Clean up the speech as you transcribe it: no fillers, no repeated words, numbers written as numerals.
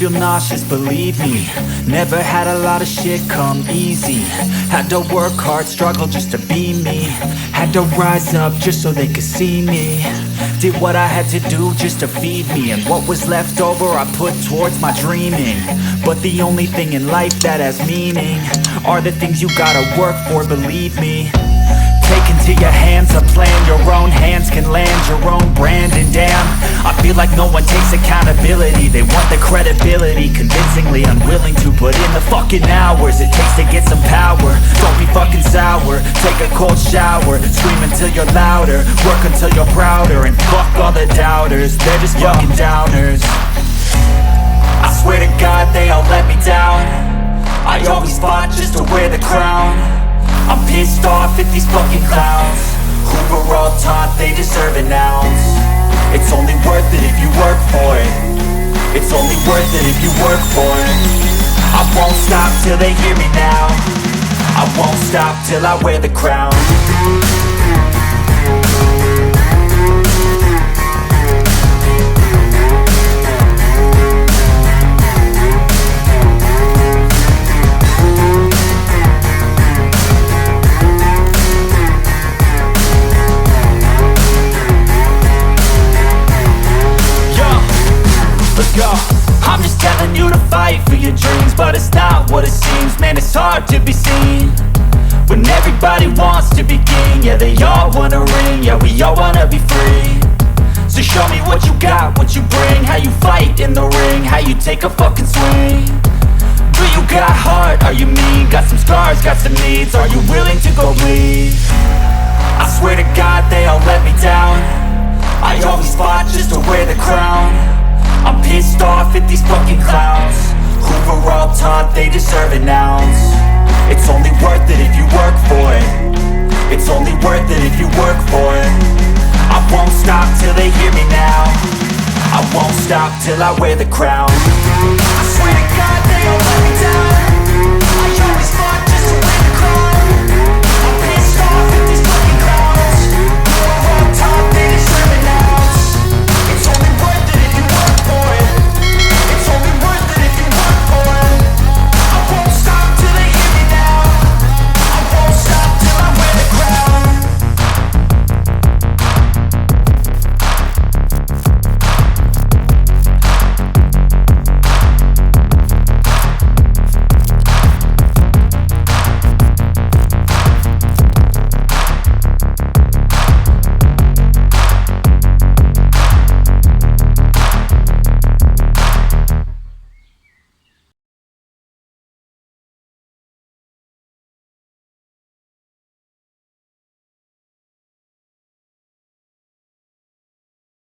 feel nauseous, believe me. Never had a lot of shit come easy. Had to work hard, struggle just to be me. Had to rise up just so they could see me. Did what I had to do just to feed me. And what was left over I put towards my dreaming. But the only thing in life that has meaning are the things you gotta work for, believe me. Take into your hands a plan, your own hands can land your own brand. And damn, I feel like no one takes accountability. They want the credibility, convincingly unwilling to put in the fucking hours it takes to get some power. Don't be fucking sour, take a cold shower. Scream until you're louder, work until you're prouder. And fuck all the doubters, they're just fucking downers. I swear to God they all let me down. I always fought just to wear the crown. I'm pissed off at these fucking clowns who were all taught they deserve an ounce. It's only worth it if you work for it. It's only worth it if you work for it. I won't stop till they hear me now. I won't stop till I wear the crown. I'm just telling you to fight for your dreams, but it's not what it seems. Man, it's hard to be seen when everybody wants to be king. Yeah, they all wanna ring, yeah, we all wanna be free. So show me what you got, what you bring, how you fight in the ring, how you take a fucking swing. Do you got heart, are you mean? Got some scars, got some needs, are you willing to go bleed? I swear to God they all let me down. I always fought just to wear the crown. I'm pissed off at these fucking clowns who were all taught they deserve an ounce. It's only worth it if you work for it. It's only worth it if you work for it. I won't stop till they hear me now. I won't stop till I wear the crown. I swear to God